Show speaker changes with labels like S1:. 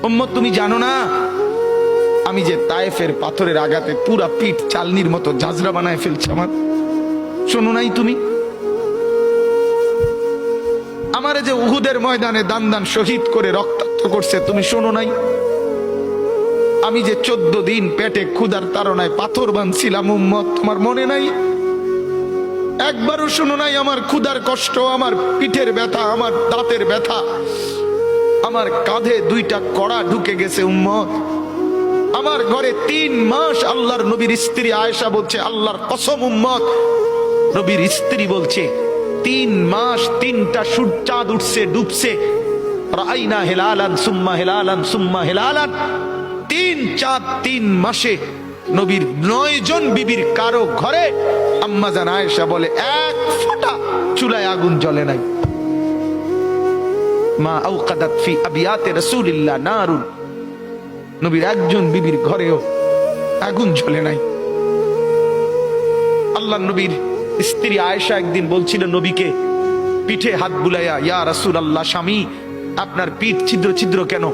S1: উম্মত তুমি জানো না আমি যে তায়েফের পাথরের আঘাতে পুরা পিঠ চালনির মতো ঝাঁঝরা বানায় ফেলছে আমার? শোনো নাই তুমি? আমারে যে উহুদের ময়দানে দান দান শহীদ করে রক্তাক্ত করছে, তুমি শোনো নাই? আমি যে 14 দিন পেটে ক্ষুধার তাড়নায় পাথর বাঁধছিলাম, উম্মত তোমার মনে নাই? একবারও শোনো নাই আমার ক্ষুধার কষ্ট, আমার পিঠের ব্যথা, আমার দাঁতের ব্যথা, আমার কাঁধে 2টা কড়া ঢুকে গেছে? উম্মত, আমার ঘরে 3 মাস আল্লাহর নবীর স্ত্রী আয়েশা বলছে, আল্লাহর কসম উম্মত, নবীর স্ত্রী বলছে 3 মাস 3টা চাঁদ উঠছে ডুবছে, রাইনা হেলালান সুম্মা হেলালান সুম্মা হেলালান, 3 চাঁদ 3 মাসে নবীর 9 জন বিবির কারো ঘরে আম্মা জান আয়েশা বলে 1 ফোঁটা চুলায় আগুন জ্বলে নাই। মা আওকাদাত ফি আবিয়াতে রাসূলিল্লাহ নারুন, নবীর একজন বিবির ঘরেও আগুন জ্বলে নাই। আল্লাহ নবীর স্ত্রী আয়েশা একদিন বলছিল নবীকে, পিঠে হাত বুলাইয়া, ইয়া রাসূলুল্লাহ, স্বামী আপনার পিঠ ছিদ্র ছিদ্র কেন?